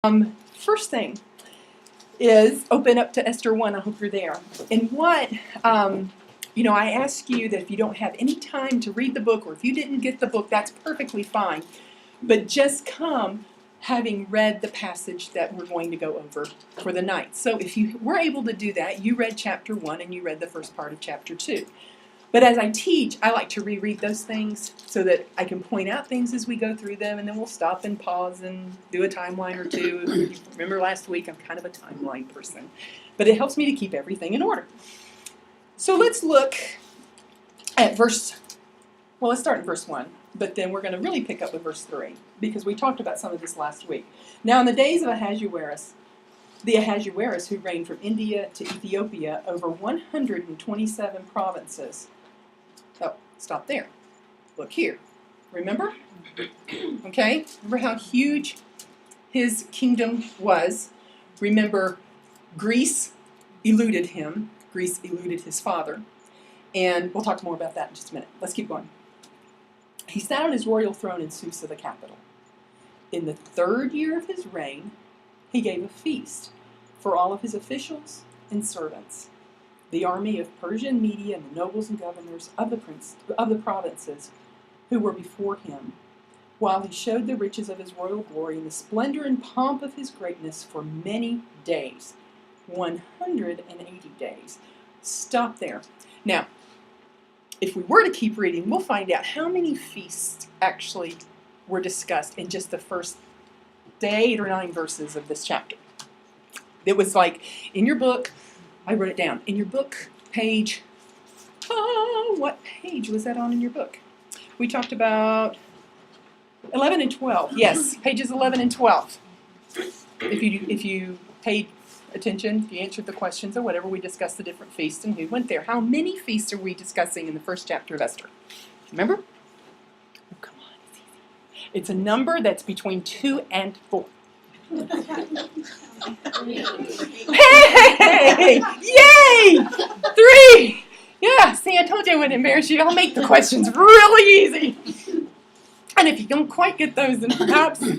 First thing is open up to Esther 1. I hope you're there. And what, I ask you that if you don't have any time to read the book, or if you didn't get the book, that's perfectly fine. But just come having read the passage that we're going to go over for the night. So if you were able to do that, you read chapter 1 and you read the first part of chapter 2. But as I teach, I like to reread those things so that I can point out things as we go through them, and then we'll stop and pause and do a timeline or two. Remember last week, I'm kind of a timeline person. But it helps me to keep everything in order. So let's look at let's start in verse 1, but then we're going to really pick up with verse 3, because we talked about some of this last week. Now in the days of Ahasuerus, who reigned from India to Ethiopia over 127 provinces. Oh, stop there. Look here. Remember? Okay? Remember how huge his kingdom was? Remember, Greece eluded him. Greece eluded his father. And we'll talk more about that in just a minute. Let's keep going. He sat on his royal throne in Susa, the capital. In the 3rd year of his reign, he gave a feast for all of his officials and servants, the army of Persia and Media, and the nobles and governors of the provinces who were before him, while he showed the riches of his royal glory and the splendor and pomp of his greatness for many days, 180 days. Stop there. Now, if we were to keep reading, we'll find out how many feasts actually were discussed in just the first 8 or 9 verses of this chapter. It was like in your book, I wrote it down. In your book, page, what page was that on in your book? We talked about 11 and 12. Yes, pages 11 and 12. If you paid attention, if you answered the questions or whatever, we discussed the different feasts and who went there. How many feasts are we discussing in the first chapter of Esther? Remember? Oh, come on, it's easy. It's a number that's between 2 and 4. Hey! Yay! 3! Yeah, see, I told you I wouldn't embarrass you. I'll make the questions really easy. And if you don't quite get those, then perhaps, I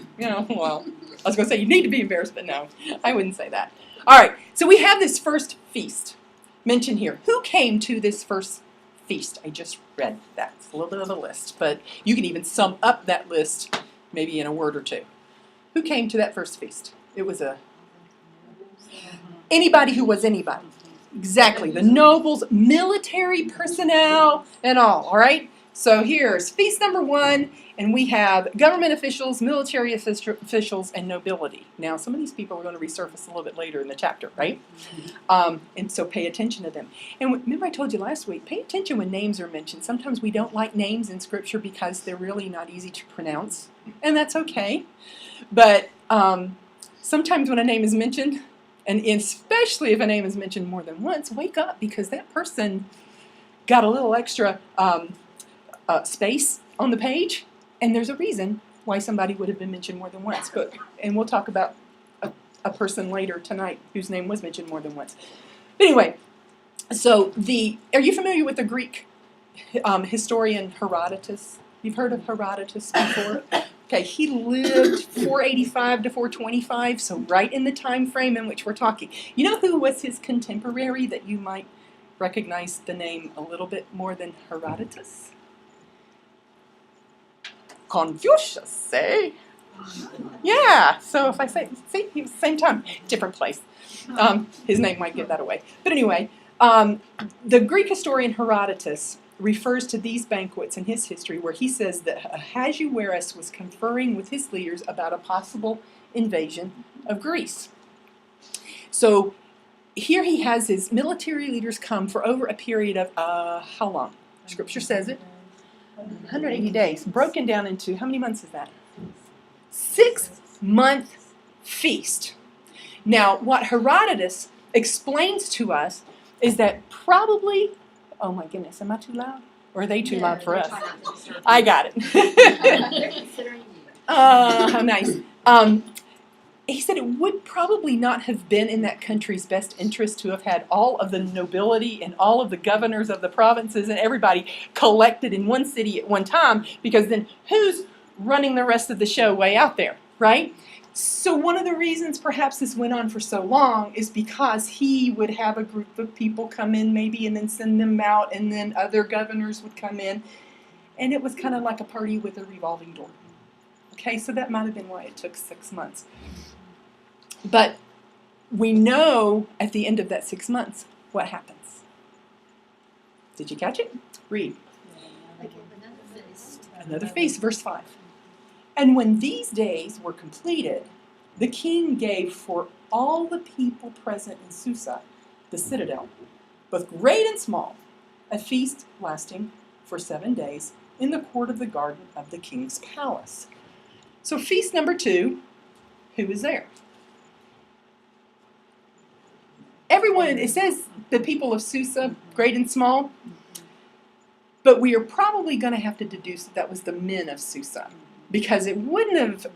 was going to say you need to be embarrassed, but no, I wouldn't say that. All right, so we have this first feast mentioned here. Who came to this first feast? I just read that. It's a little bit of a list, but you can even sum up that list maybe in a word or two. Who came to that first feast? It was anybody who was anybody. Exactly. The nobles, military personnel, and all right? So here's feast number 1, and we have government officials, military officials, and nobility. Now, some of these people are going to resurface a little bit later in the chapter, right? And so pay attention to them. And remember I told you last week, pay attention when names are mentioned. Sometimes we don't like names in Scripture because they're really not easy to pronounce, and that's okay. But sometimes when a name is mentioned, and especially if a name is mentioned more than once, wake up, because that person got a little extra space on the page, and there's a reason why somebody would have been mentioned more than once. And we'll talk about a person later tonight whose name was mentioned more than once. But anyway, so are you familiar with the Greek historian Herodotus? You've heard of Herodotus before? Okay, he lived 485 to 425, so right in the time frame in which we're talking. You know who was his contemporary that you might recognize the name a little bit more than Herodotus? Confucius, eh? Yeah, so if I say, see, he was same time, different place. His name might give that away. But anyway, the Greek historian Herodotus refers to these banquets in his history where he says that Ahasuerus was conferring with his leaders about a possible invasion of Greece. So here he has his military leaders come for over a period of, how long? Scripture says it. 180 days. Broken down into, how many months is that? 6-month feast. Now, what Herodotus explains to us is that probably, oh my goodness, am I too loud? Or are they too loud for us? I got it. How nice. He said it would probably not have been in that country's best interest to have had all of the nobility and all of the governors of the provinces and everybody collected in one city at one time, because then who's running the rest of the show way out there, right? So one of the reasons perhaps this went on for so long is because he would have a group of people come in maybe and then send them out, and then other governors would come in. And it was kind of like a party with a revolving door. Okay, so that might have been why it took 6 months. But we know at the end of that 6 months what happens. Did you catch it? Read. Another feast, verse 5. And when these days were completed, the king gave for all the people present in Susa, the citadel, both great and small, a feast lasting for 7 days in the court of the garden of the king's palace. So feast number 2, who is there? Everyone, it says the people of Susa, great and small, but we are probably going to have to deduce that was the men of Susa, because it wouldn't have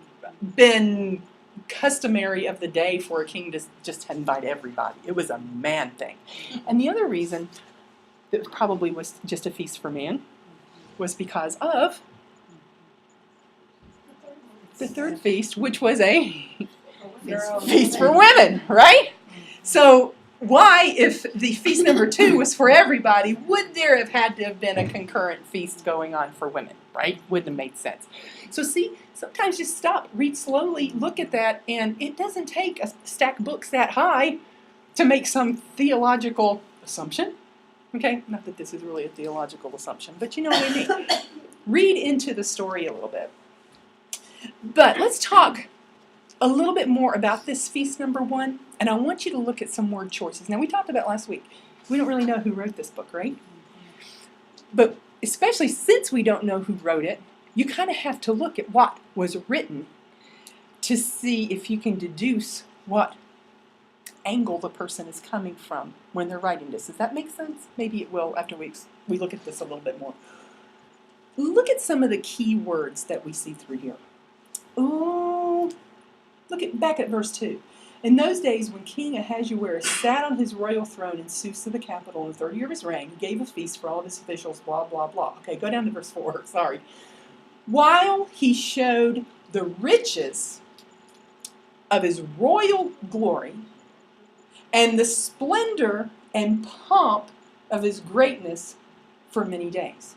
been customary of the day for a king to just invite everybody. It was a man thing. And the other reason that probably was just a feast for man was because of the third feast, which was a feast for women, right? So why, if the feast number 2 was for everybody, would there have had to have been a concurrent feast going on for women, right? Wouldn't have made sense. So see, sometimes just stop, read slowly, look at that, and it doesn't take a stack of books that high to make some theological assumption. Okay, not that this is really a theological assumption, but you know what I mean. Read into the story a little bit. But let's talk a little bit more about this feast number 1, and I want you to look at some word choices. Now, we talked about last week, we don't really know who wrote this book, right? But especially since we don't know who wrote it, you kind of have to look at what was written to see if you can deduce what angle the person is coming from when they're writing this. Does that make sense? Maybe it will after we look at this a little bit more. Look at some of the key words that we see through here. Oh, back at verse 2. In those days, when King Ahasuerus sat on his royal throne in Susa, the capital, in the 3rd year of his reign, he gave a feast for all of his officials, blah, blah, blah. Okay, go down to verse 4, sorry. While he showed the riches of his royal glory and the splendor and pomp of his greatness for many days.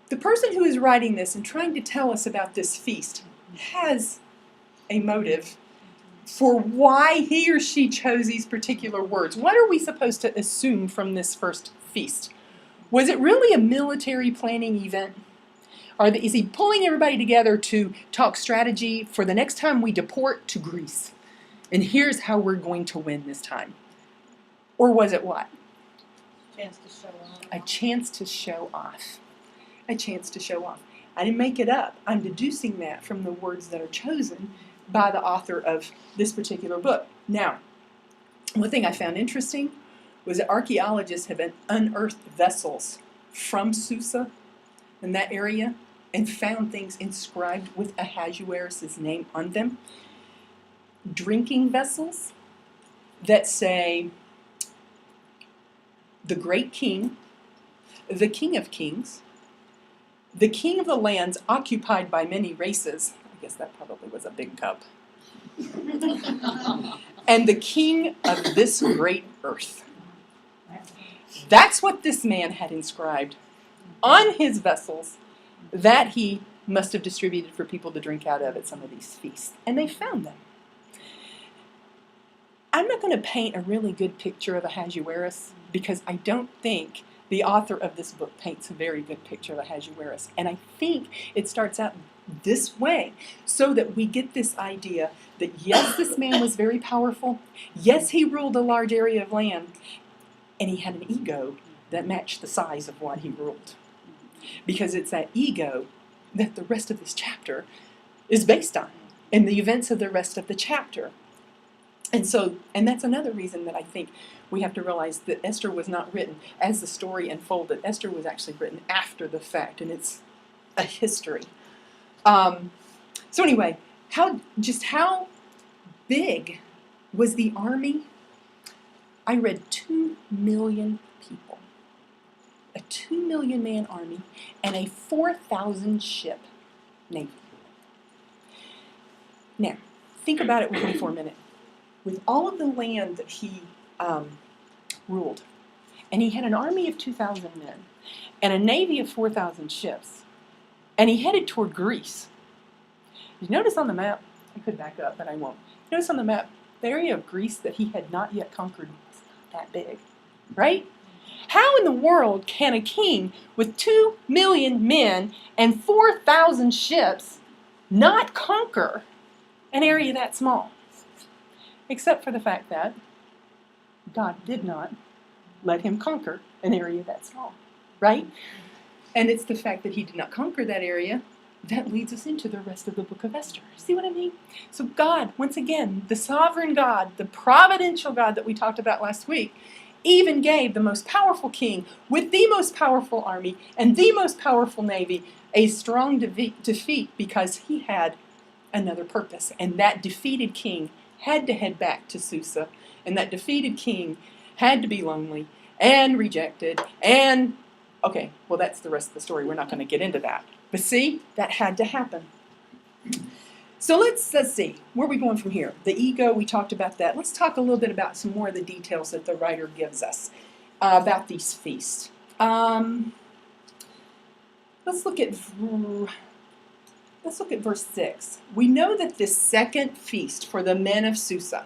The person who is writing this and trying to tell us about this feast has a motive for why he or she chose these particular words. What are we supposed to assume from this first feast? Was it really a military planning event? Is he pulling everybody together to talk strategy for the next time we deport to Greece? And here's how we're going to win this time. Or was it what? Chance to show off. A chance to show off. A chance to show off. I didn't make it up. I'm deducing that from the words that are chosen by the author of this particular book. Now, one thing I found interesting was that archaeologists have unearthed vessels from Susa in that area and found things inscribed with Ahasuerus' name on them. Drinking vessels that say, the great king, the king of kings, the king of the lands occupied by many races. I guess that probably was a big cup. And the king of this great earth. That's what this man had inscribed on his vessels that he must have distributed for people to drink out of at some of these feasts. And they found them. I'm not going to paint a really good picture of Ahasuerus because I don't think the author of this book paints a very good picture of Ahasuerus. And I think it starts out this way so that we get this idea that yes, this man was very powerful. Yes, he ruled a large area of land. And he had an ego that matched the size of what he ruled. Because it's that ego that the rest of this chapter is based on, and the events of the rest of the chapter. And that's another reason that I think we have to realize that Esther was not written as the story unfolded. Esther was actually written after the fact, and it's a history. So anyway, how big was the army? I read 2 million people, a 2 million man army, and a 4,000 ship navy. Now, think about it with me for a minute. With all of the land that he ruled, and he had an army of 2,000 men, and a navy of 4,000 ships, and he headed toward Greece. You notice on the map, I could back up, but I won't. Notice on the map, the area of Greece that he had not yet conquered was not that big, right? How in the world can a king with 2 million men and 4,000 ships not conquer an area that small? Except for the fact that God did not let him conquer an area that small, right? And it's the fact that he did not conquer that area that leads us into the rest of the book of Esther. See what I mean? So God, once again, the sovereign God, the providential God that we talked about last week, even gave the most powerful king with the most powerful army and the most powerful navy a strong defeat because he had another purpose. And that defeated king had to head back to Susa. And that defeated king had to be lonely and rejected and, okay, well, that's the rest of the story. We're not going to get into that. But see, that had to happen. So let's see. Where are we going from here? The ego, we talked about that. Let's talk a little bit about some more of the details that the writer gives us about these feasts. Let's look at verse 6. We know that this second feast for the men of Susa,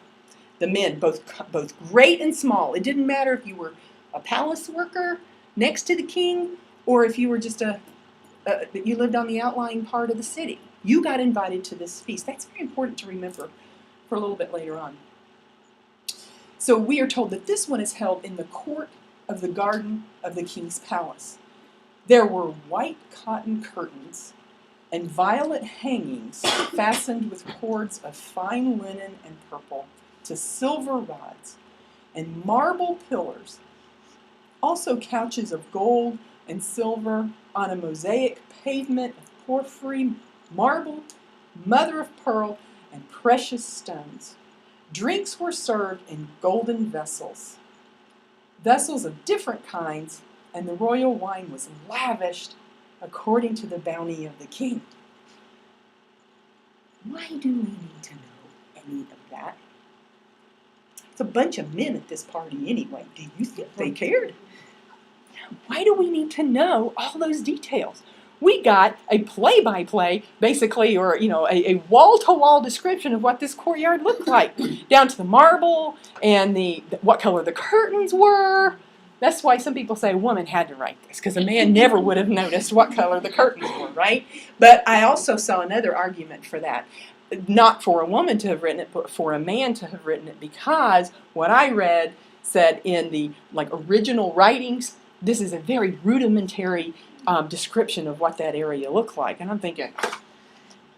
the men, both great and small, it didn't matter if you were a palace worker next to the king or if you were just you lived on the outlying part of the city. You got invited to this feast. That's very important to remember for a little bit later on. So we are told that this one is held in the court of the garden of the king's palace. There were white cotton curtains and violet hangings fastened with cords of fine linen and purple to silver rods and marble pillars. Also couches of gold and silver on a mosaic pavement of porphyry, marble, mother of pearl, and precious stones. Drinks were served in golden vessels of different kinds, and the royal wine was lavished according to the bounty of the king. Why do we need to know any of that? It's a bunch of men at this party anyway. Do you think they cared? Why do we need to know all those details? We got a play-by-play, basically, or a wall-to-wall description of what this courtyard looked like, down to the marble and what color the curtains were. That's why some people say a woman had to write this, because a man never would have noticed what color the curtains were, right? But I also saw another argument for that. Not for a woman to have written it, but for a man to have written it, because what I read said in the original writings, this is a very rudimentary description of what that area looked like. And I'm thinking,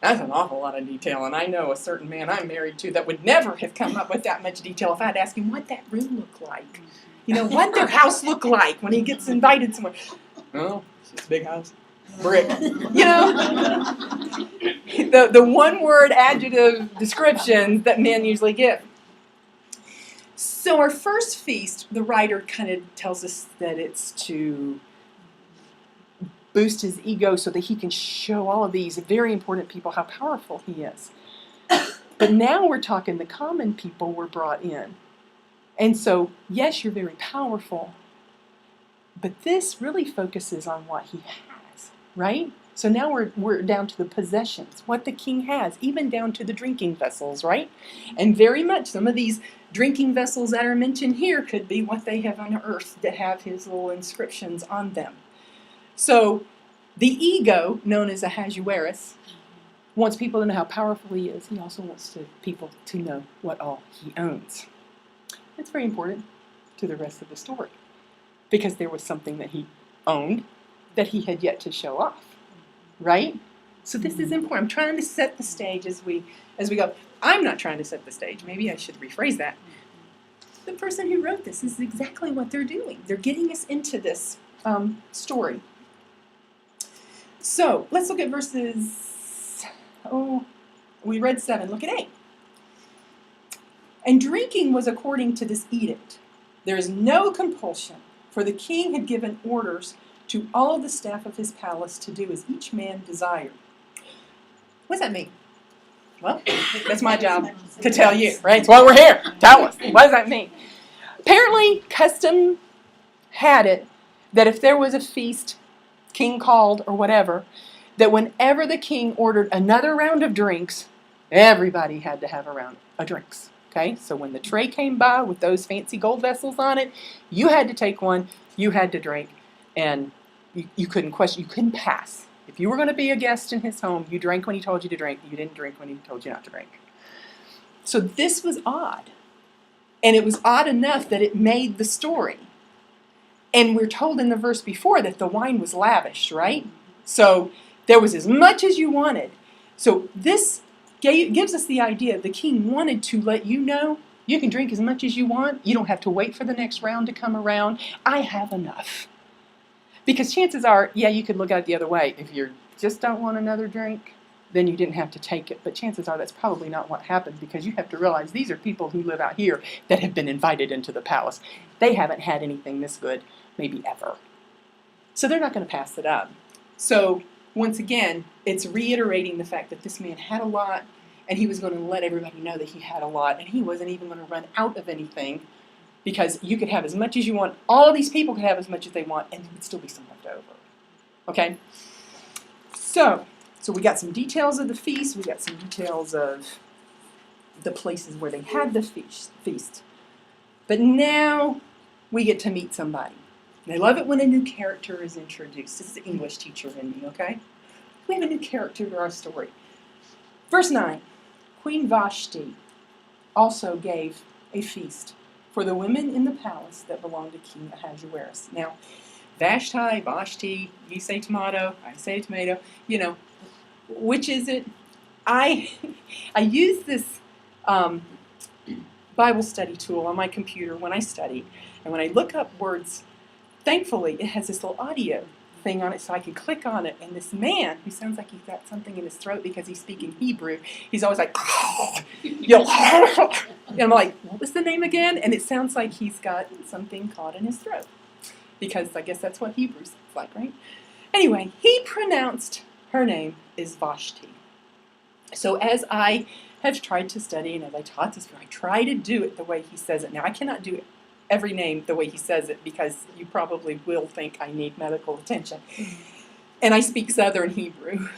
that's an awful lot of detail. And I know a certain man I'm married to that would never have come up with that much detail if I'd asked him what that room looked like. What their house looked like when he gets invited somewhere. Oh, it's just a big house. Brick. The one-word adjective descriptions that men usually give. So our first feast, the writer kind of tells us that it's to boost his ego so that he can show all of these very important people how powerful he is. But now we're talking the common people were brought in. And so, yes, you're very powerful, but this really focuses on what he has, right? So now we're down to the possessions, what the king has, even down to the drinking vessels, right? And very much some of these drinking vessels that are mentioned here could be what they have unearthed that have his little inscriptions on them. So the ego, known as Ahasuerus, wants people to know how powerful he is. He also wants people to know what all he owns. It's very important to the rest of the story because there was something that he owned that he had yet to show off, right? So this is important. I'm trying to set the stage as we go. I'm not trying to set the stage. Maybe I should rephrase that. The person who wrote this is exactly what they're doing. They're getting us into this story. So let's look at verses, we read 7. Look at 8. And drinking was according to this edict. There is no compulsion, for the king had given orders to all of the staff of his palace to do as each man desired. What does that mean? Well, that's my job to tell you, right? That's why we're here. Tell us. What does that mean? Apparently, custom had it that if there was a feast, king called or whatever, that whenever the king ordered another round of drinks, everybody had to have a round of drinks. Okay? So when the tray came by with those fancy gold vessels on it, you had to take one, you had to drink, and you couldn't question, you couldn't pass. If you were going to be a guest in his home, you drank when he told you to drink, you didn't drink when he told you not to drink. So this was odd. And it was odd enough that it made the story. And we're told in the verse before that the wine was lavish, right? So there was as much as you wanted. So this gives us the idea the king wanted to let you know you can drink as much as you want. You don't have to wait for the next round to come around. I have enough. Because chances are, yeah, you could look at it the other way. If you just don't want another drink, then you didn't have to take it. But chances are that's probably not what happened, because you have to realize these are people who live out here that have been invited into the palace. They haven't had anything this good, maybe ever. So they're not going to pass it up. So once again, it's reiterating the fact that this man had a lot, and he was going to let everybody know that he had a lot, and he wasn't even going to run out of anything, because you could have as much as you want. All of these people could have as much as they want, and there would still be some left over. Okay? So we got some details of the feast. We got some details of the places where they had the feast. But now we get to meet somebody. And I love it when a new character is introduced. This is the English teacher in me, okay? We have a new character to our story. Verse 9, Queen Vashti also gave a feast for the women in the palace that belonged to King Ahasuerus. Now, Vashti, you say tomato, I say tomato, which is it? I use this Bible study tool on my computer when I study, and when I look up words, thankfully it has this little audio thing on it so I can click on it, and this man, who sounds like he's got something in his throat because he's speaking Hebrew, he's always like, and I'm like, what was the name again? And it sounds like he's got something caught in his throat, because I guess that's what Hebrew sounds like, right? Anyway, he pronounced her name is Vashti. So as I have tried to study, and as I taught this, I try to do it the way he says it. Now, I cannot do every name the way he says it, because you probably will think I need medical attention. And I speak Southern Hebrew,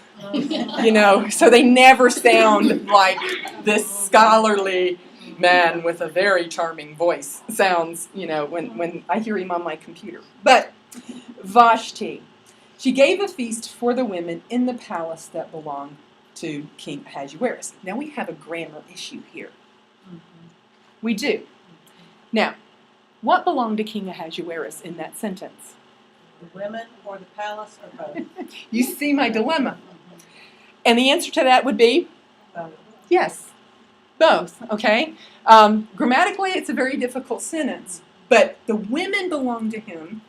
so they never sound like this scholarly man with a very charming voice sounds, when I hear him on my computer. But Vashti, she gave a feast for the women in the palace that belonged to King Ahasuerus. Now we have a grammar issue here. We do. Now, what belonged to King Ahasuerus in that sentence? The women or the palace or both? You see my dilemma. And the answer to that would be? Both. Yes, both, okay? Grammatically, it's a very difficult sentence, but the women belong to him,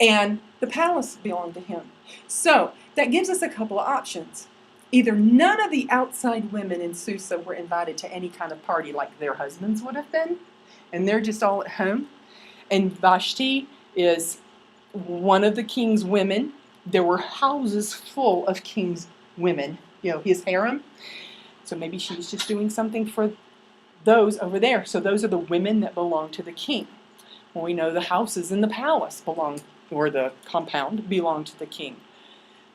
and the palace belonged to him. So that gives us a couple of options. Either none of the outside women in Susa were invited to any kind of party like their husbands would have been, and they're just all at home. And Vashti is one of the king's women. There were houses full of king's women, his harem. So maybe she's just doing something for those over there. So those are the women that belong to the king. Well, we know the houses in the palace or the compound belong to the king.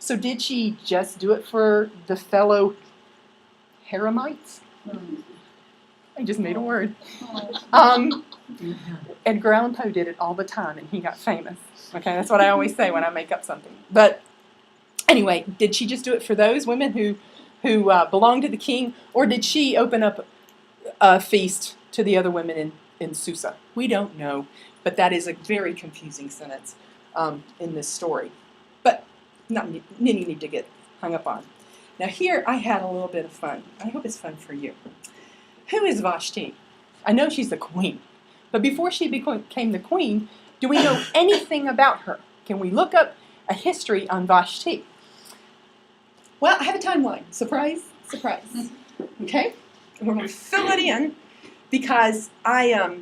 So did she just do it for the fellow haremites? I just made a word. Edgar Allan Poe did it all the time, and he got famous. Okay, that's what I always say when I make up something. But anyway, did she just do it for those women who belonged to the king, or did she open up a feast to the other women in Susa? We don't know, but that is a very confusing sentence in this story. But not any need to get hung up on. Now here I had a little bit of fun. I hope it's fun for you. Who is Vashti? I know she's the queen, but before she became the queen, do we know anything about her? Can we look up a history on Vashti? Well, I have a timeline. Surprise, surprise. Okay? And we're going to fill it in because I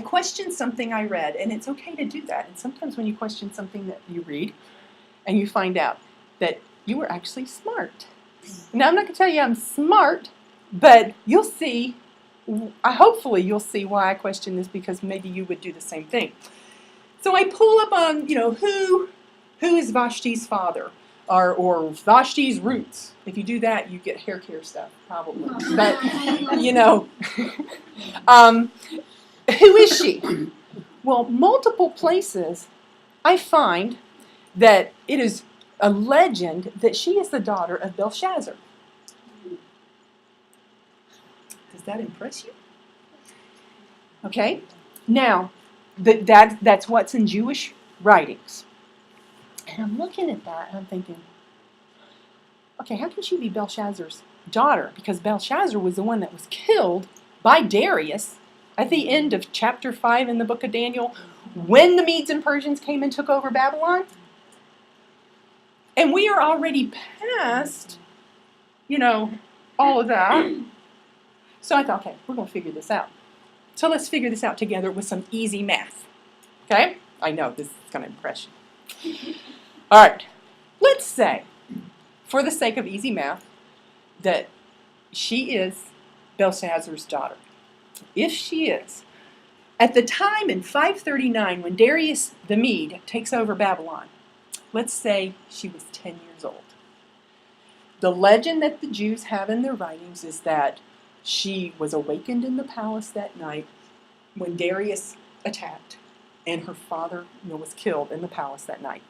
questioned something I read, and it's okay to do that. And sometimes when you question something that you read and you find out that you were actually smart. Now, I'm not going to tell you I'm smart, but you'll see, hopefully you'll see why I question this, because maybe you would do the same thing. So I pull up on, who is Vashti's father, or Vashti's roots. If you do that, you get hair care stuff, probably. But, who is she? Well, multiple places I find that it is a legend that she is the daughter of Belshazzar. Does that impress you? Okay. Now, that's what's in Jewish writings. And I'm looking at that and I'm thinking, okay, how can she be Belshazzar's daughter? Because Belshazzar was the one that was killed by Darius at the end of chapter 5 in the book of Daniel, when the Medes and Persians came and took over Babylon. And we are already past, all of that. So I thought, okay, we're going to figure this out. So let's figure this out together with some easy math. Okay? I know this is going to impress you. All right. Let's say, for the sake of easy math, that she is Belshazzar's daughter. If she is, at the time in 539, when Darius the Mede takes over Babylon, let's say she was 10 years old. The legend that the Jews have in their writings is that she was awakened in the palace that night when Darius attacked, and her father was killed in the palace that night.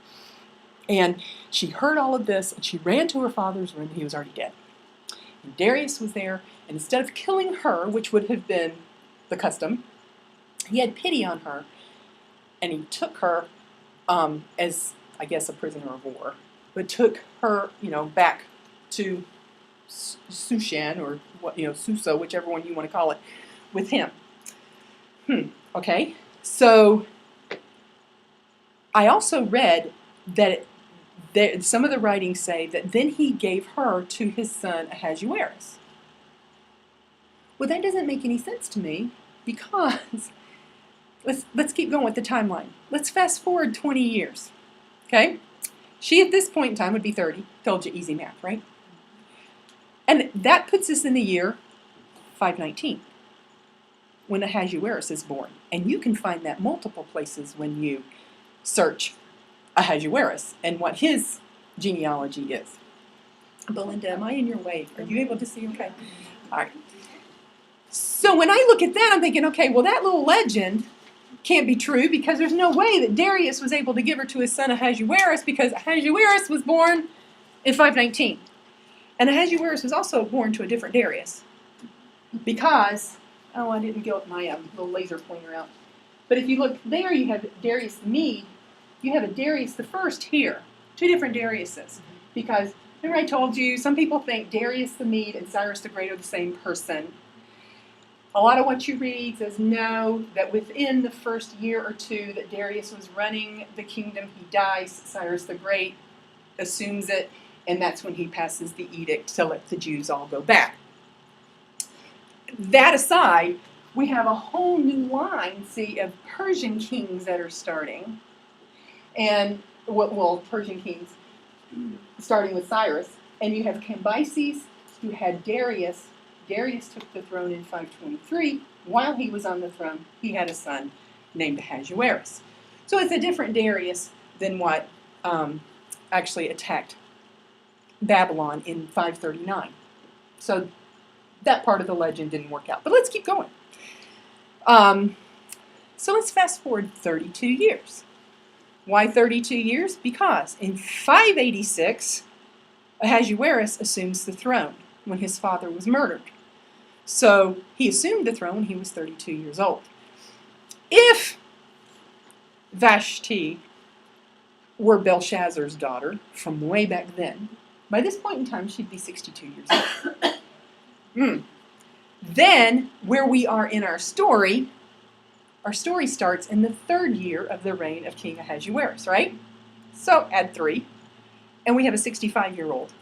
And she heard all of this, and she ran to her father's room. He was already dead. And Darius was there, and instead of killing her, which would have been the custom, he had pity on her, and he took her as, I guess, a prisoner of war, but took her, back to Sushan, or Susa, whichever one you want to call it, with him. Okay. So I also read that some of the writings say that then he gave her to his son Ahasuerus. Well, that doesn't make any sense to me, because let's keep going with the timeline. Let's fast forward 20 years. Okay? She at this point in time would be 30. Told you, easy math, right? And that puts us in the year 519, when Ahasuerus is born. And you can find that multiple places when you search Ahasuerus and what his genealogy is. Belinda, am I in your way? Are you able to see? Okay. All right. So when I look at that, I'm thinking, okay, well, that little legend can't be true, because there's no way that Darius was able to give her to his son Ahasuerus, because Ahasuerus was born in 519. And Ahasuerus was also born to a different Darius. Because, I didn't get my little laser pointer out. But if you look there, you have Darius the Mede. You have a Darius the First here. Two different Dariuses. Because, remember I told you, some people think Darius the Mede and Cyrus the Great are the same person. A lot of what you read says no, that within the first year or two that Darius was running the kingdom, he dies. Cyrus the Great assumes it, and that's when he passes the edict to let the Jews all go back. That aside, we have a whole new line, of Persian kings that are starting. And, Persian kings, starting with Cyrus. And you have Cambyses, who had Darius. Darius took the throne in 523. While he was on the throne, he had a son named Ahasuerus. So it's a different Darius than what actually attacked Babylon in 539. So that part of the legend didn't work out. But let's keep going. So let's fast forward 32 years. Why 32 years? Because in 586, Ahasuerus assumes the throne when his father was murdered. So he assumed the throne when he was 32 years old. If Vashti were Belshazzar's daughter from way back then, by this point in time she'd be 62 years old. Then, where we are in our story starts in the 3rd year of the reign of King Ahasuerus, right? So add 3, and we have a 65-year-old.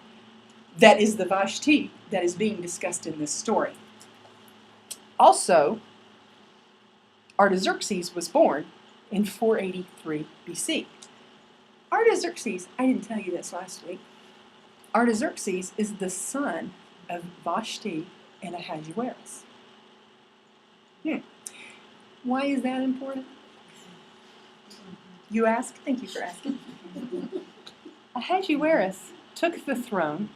That is the Vashti that is being discussed in this story. Also, Artaxerxes was born in 483 BC. Artaxerxes, I didn't tell you this last week, Artaxerxes is the son of Vashti and Ahasuerus. Why is that important? You ask? Thank you for asking. Ahasuerus took the throne.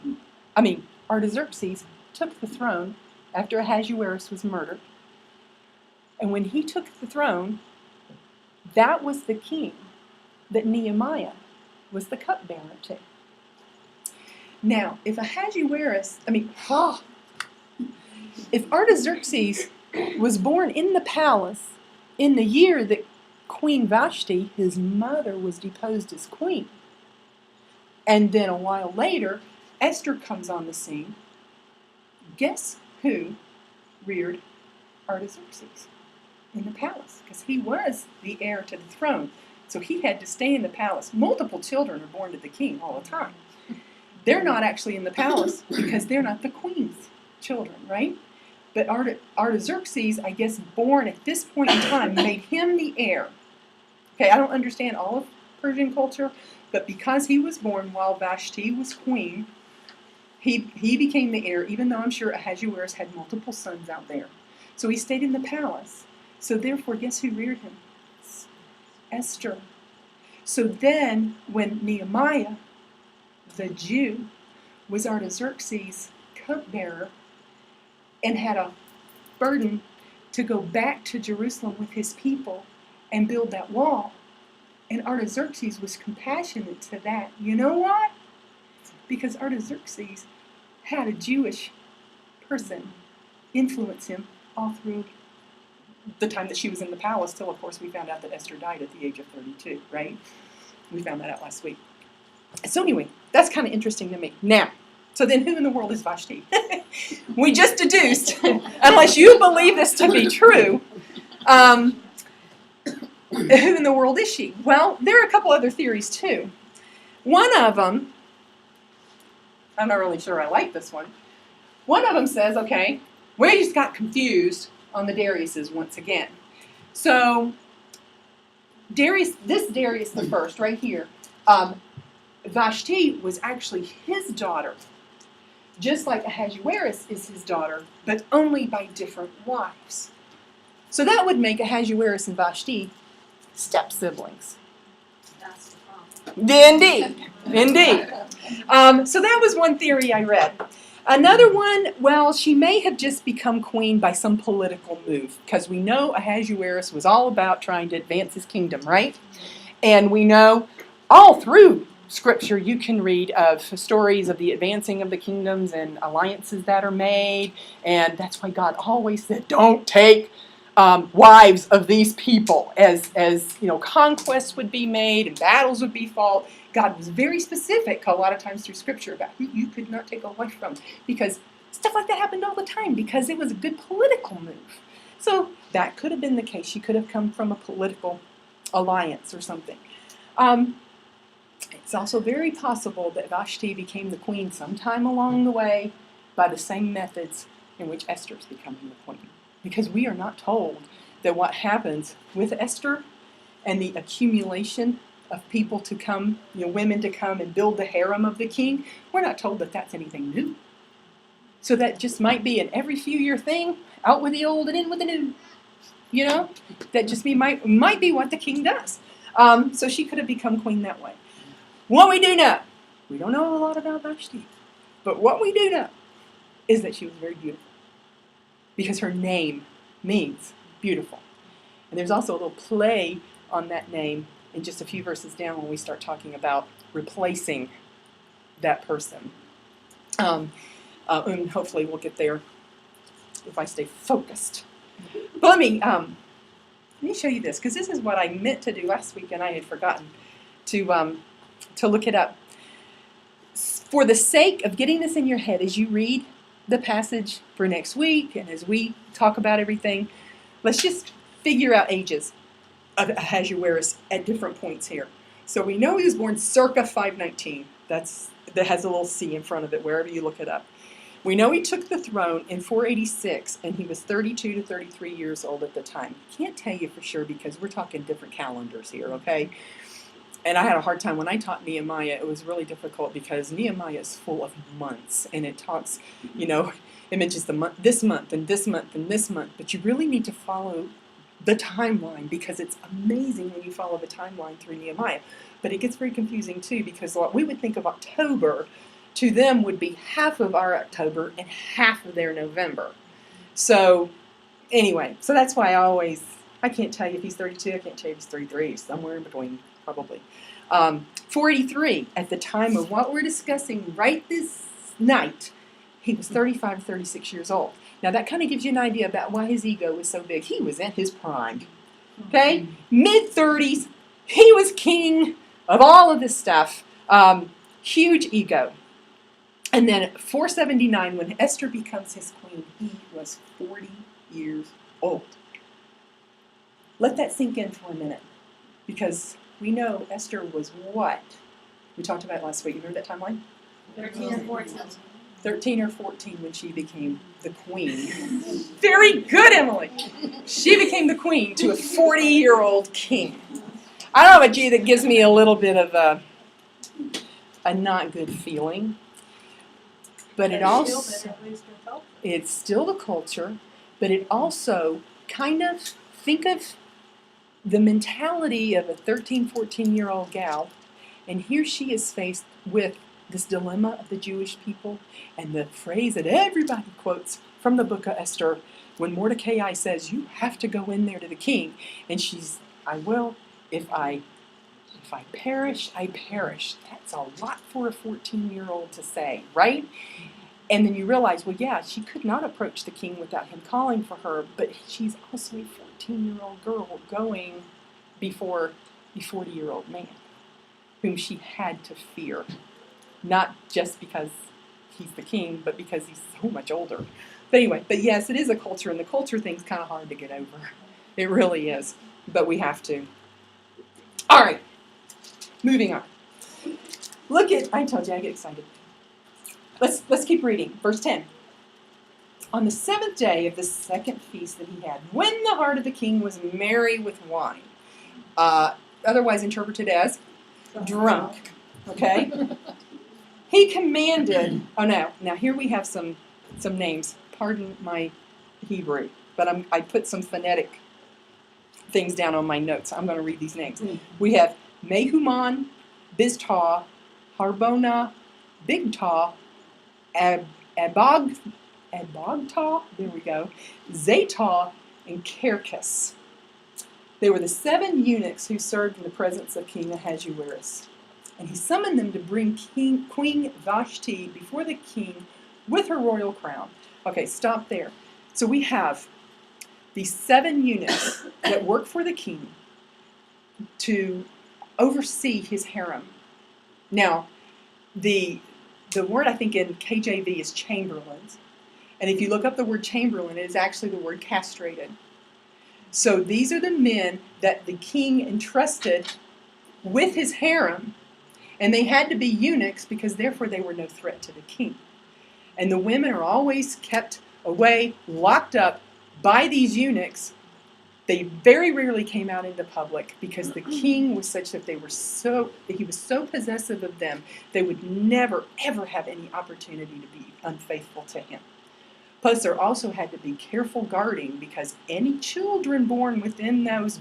Artaxerxes took the throne after Ahasuerus was murdered. And when he took the throne, that was the king that Nehemiah was the cupbearer to. Now, if Artaxerxes was born in the palace in the year that Queen Vashti, his mother, was deposed as queen, and then a while later, Esther comes on the scene, guess who reared Artaxerxes in the palace? Because he was the heir to the throne. So he had to stay in the palace. Multiple children are born to the king all the time. They're not actually in the palace because they're not the queen's children, right? But Artaxerxes, I guess, born at this point in time, made him the heir. Okay, I don't understand all of Persian culture, but because he was born while Vashti was queen, he became the heir, even though I'm sure Ahasuerus had multiple sons out there. So he stayed in the palace. So therefore, guess who reared him? Esther. So then, when Nehemiah, the Jew, was Artaxerxes' cupbearer and had a burden to go back to Jerusalem with his people and build that wall, and Artaxerxes was compassionate to that. You know why? Because Artaxerxes had a Jewish person influence him all through the time that she was in the palace, till, of course, we found out that Esther died at the age of 32, right? We found that out last week. So anyway, that's kind of interesting to me. Now, so then who in the world is Vashti? We just deduced, unless you believe this to be true, who in the world is she? Well, there are a couple other theories too. One of them, I'm not really sure I like this one. One of them says, okay, we just got confused on the Dariuses once again. So Darius the First right here, Vashti was actually his daughter, just like Ahasuerus is his daughter, but only by different wives. So that would make Ahasuerus and Vashti step-siblings. That's the problem. Indeed. So that was one theory I read. Another one, well, she may have just become queen by some political move, because we know Ahasuerus was all about trying to advance his kingdom, right? And we know all through Scripture you can read of stories of the advancing of the kingdoms and alliances that are made, and that's why God always said, don't take wives of these people, as conquests would be made and battles would be fought. God was very specific a lot of times through Scripture about who you could not take a wife from, because stuff like that happened all the time because it was a good political move. So that could have been the case. She could have come from a political alliance or something. It's also very possible that Vashti became the queen sometime along the way by the same methods in which Esther's becoming the queen. Because we are not told that what happens with Esther and the accumulation of people to come, women to come and build the harem of the king, we're not told that that's anything new. So that just might be an every few year thing, out with the old and in with the new. That just might be what the king does. So she could have become queen that way. What we do know, we don't know a lot about Vashti, but what we do know is that she was very beautiful, because her name means beautiful. And there's also a little play on that name in just a few verses down when we start talking about replacing that person. And hopefully we'll get there if I stay focused. But let me show you this, because this is what I meant to do last week and I had forgotten to look it up. For the sake of getting this in your head as you read the passage for next week and as we talk about everything, let's just figure out ages of Ahasuerus at different points here. So we know he was born circa 519. That has a little C in front of it wherever you look it up. We know he took the throne in 486 and he was 32 to 33 years old at the time. Can't tell you for sure because we're talking different calendars here, okay? And I had a hard time when I taught Nehemiah. It was really difficult because Nehemiah is full of months, and it talks, it mentions the month, this month, and this month, and this month. But you really need to follow the timeline because it's amazing when you follow the timeline through Nehemiah. But it gets very confusing too because what we would think of October to them would be half of our October and half of their November. So anyway, so that's why I can't tell you if he's 32, I can't tell you if he's 33, somewhere in between probably. 483, at the time of what we're discussing right this night, he was 35, 36 years old. Now that kind of gives you an idea about why his ego was so big. He was in his prime. Okay? Mid-30s, he was king of all of this stuff. Huge ego. And then at 479, when Esther becomes his queen, he was 40 years old. Let that sink in for a minute. Because we know Esther was what? We talked about it last week. You remember that timeline? 13 or 14. 13 or 14 when she became the queen. Very good, Emily. She became the queen to a 40-year-old king. I don't know about you, that gives me a little bit of a not good feeling. But it also, it's still the culture, but it also kind of, think of the mentality of a 13, 14-year-old gal, and here she is faced with this dilemma of the Jewish people, and the phrase that everybody quotes from the book of Esther, when Mordecai says, you have to go in there to the king, and she's, I will, if I perish, I perish. That's a lot for a 14-year-old to say, right? And then you realize, well, yeah, she could not approach the king without him calling for her, but she's also a 14-year-old girl going before a 40-year-old man, whom she had to fear. Not just because he's the king, but because he's so much older. But anyway, but yes, it is a culture, and the culture thing's kind of hard to get over. It really is, but we have to. All right, moving on. Look at, I told you, I get excited. Let's keep reading. Verse 10. On the 7th day of the second feast that he had, when the heart of the king was merry with wine, otherwise interpreted as drunk, okay? He commanded, now here we have some names. Pardon my Hebrew, but I put some phonetic things down on my notes. I'm going to read these names. We have Mehuman, Biztah, Harbona, Bigtah, Abagtah, there we go, Zatah, and Carcass. They were the 7 eunuchs who served in the presence of King Ahasuerus. And he summoned them to bring Queen Vashti before the king with her royal crown. Okay, stop there. So we have these 7 eunuchs that work for the king to oversee his harem. Now, the word I think in KJV is chamberlains. And if you look up the word chamberlain, it is actually the word castrated. So these are the men that the king entrusted with his harem, and they had to be eunuchs because therefore they were no threat to the king. And the women are always kept away, locked up by these eunuchs. They very rarely came out into public because the king was such that he was so possessive of them, they would never, ever have any opportunity to be unfaithful to him. Plus, there also had to be careful guarding because any children born within those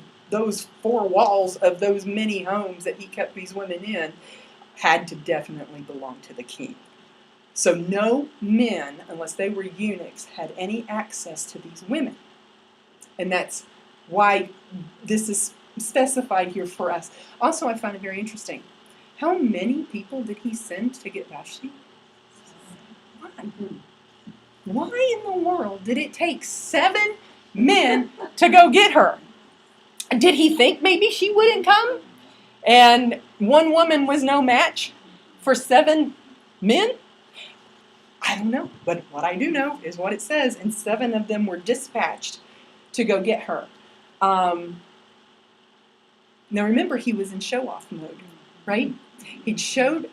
4 walls of those many homes that he kept these women in had to definitely belong to the king. So no men, unless they were eunuchs, had any access to these women. And that's why this is specified here for us. Also, I find it very interesting. How many people did he send to get Vashti? Why in the world did it take 7 men to go get her? Did he think maybe she wouldn't come? And 1 woman was no match for 7 men? I don't know. But what I do know is what it says, and 7 of them were dispatched to go get her. Now remember, he was in show-off mode, right? He'd shown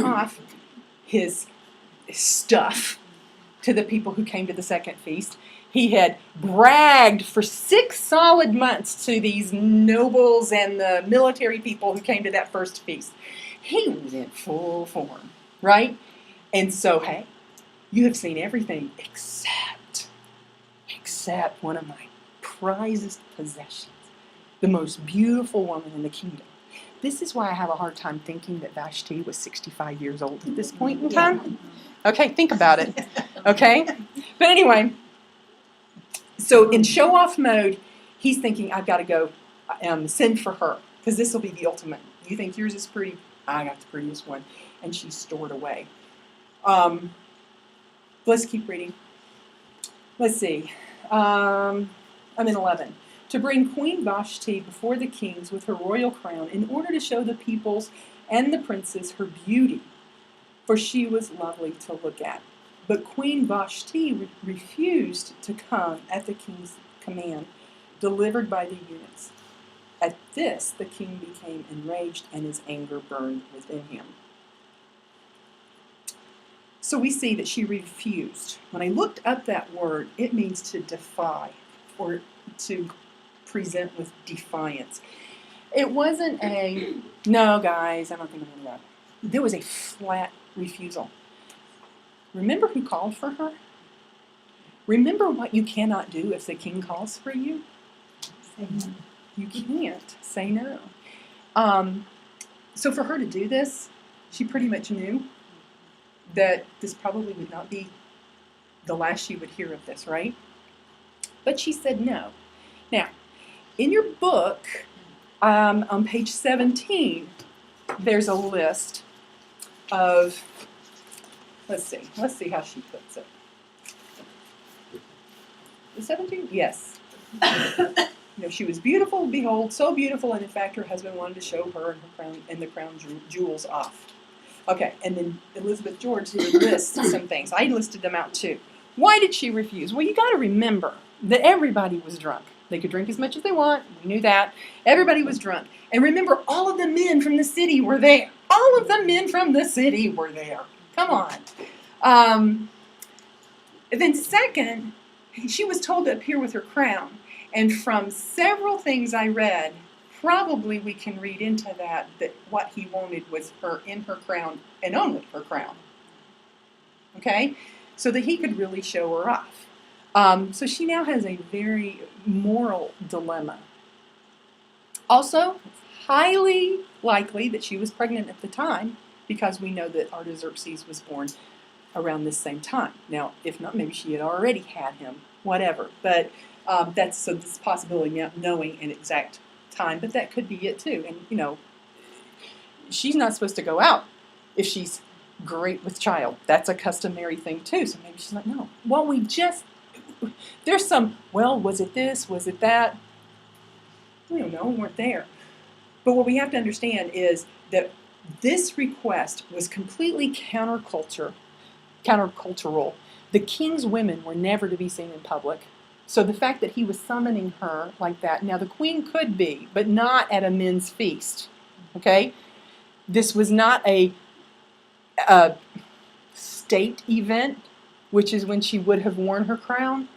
off his stuff to the people who came to the second feast. He had bragged for 6 solid months to these nobles and the military people who came to that first feast. He was in full form, right? And so, hey, you have seen everything except one of my prized possessions, the most beautiful woman in the kingdom. This is why I have a hard time thinking that Vashti was 65 years old at this point in time. Okay, think about it. Okay? But anyway, so in show-off mode, he's thinking, I've got to go send for her, because this will be the ultimate. You think yours is pretty? I got the prettiest one. And she's stored away. Let's keep reading. Let's see. I'm in 11. To bring Queen Vashti before the kings with her royal crown in order to show the peoples and the princes her beauty, for she was lovely to look at. But Queen Vashti refused to come at the king's command, delivered by the eunuchs. At this, the king became enraged, and his anger burned within him. So we see that she refused. When I looked up that word, it means to defy or to present with defiance. It wasn't a, no, guys, I don't think I'm going to go. There was a flat refusal. Remember who called for her? Remember what you cannot do if the king calls for you? Say no. You can't say no. So for her to do this, she pretty much knew that this probably would not be the last she would hear of this, right? But she said no. Now, in your book, on page 17, there's a list of, let's see how she puts it. Is 17? Yes. She was beautiful, behold, so beautiful, and in fact her husband wanted to show her and the crown jewels off. Okay, and then Elizabeth George lists some things. I listed them out too. Why did she refuse? Well, you got to remember that everybody was drunk. They could drink as much as they want. We knew that. Everybody was drunk. And remember, all of the men from the city were there. All of the men from the city were there. Come on. Then second, she was told to appear with her crown. And from several things I read, probably we can read into that what he wanted was her in her crown and only her crown. Okay? So that he could really show her off. So she now has a very moral dilemma. Also, it's highly likely that she was pregnant at the time, because we know that Artaxerxes was born around this same time. Now, if not, maybe she had already had him, whatever. But that's this possibility of knowing an exact time, but that could be it too. And, she's not supposed to go out if she's great with child. That's a customary thing too. So maybe she's like, no. Well, there's some, well, was it this? Was it that? We don't know. We weren't there. But what we have to understand is that this request was completely countercultural. The king's women were never to be seen in public. So the fact that he was summoning her like that, now the queen could be, but not at a men's feast. Okay? This was not a state event, which is when she would have worn her crown.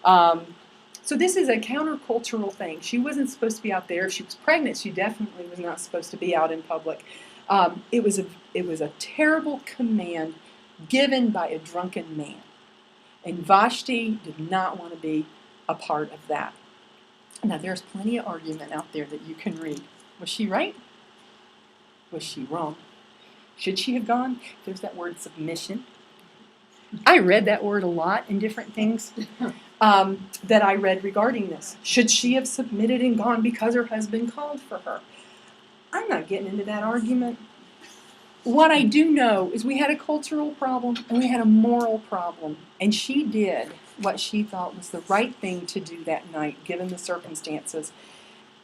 So this is a countercultural thing. She wasn't supposed to be out there. If she was pregnant, she definitely was not supposed to be out in public. It was a terrible command given by a drunken man. And Vashti did not want to be a part of that. Now, there's plenty of argument out there that you can read. Was she right? Was she wrong? Should she have gone? There's that word submission. I read that word a lot in different things that I read regarding this. Should she have submitted and gone because her husband called for her? I'm not getting into that argument. What I do know is we had a cultural problem and we had a moral problem. And she did what she thought was the right thing to do that night, given the circumstances.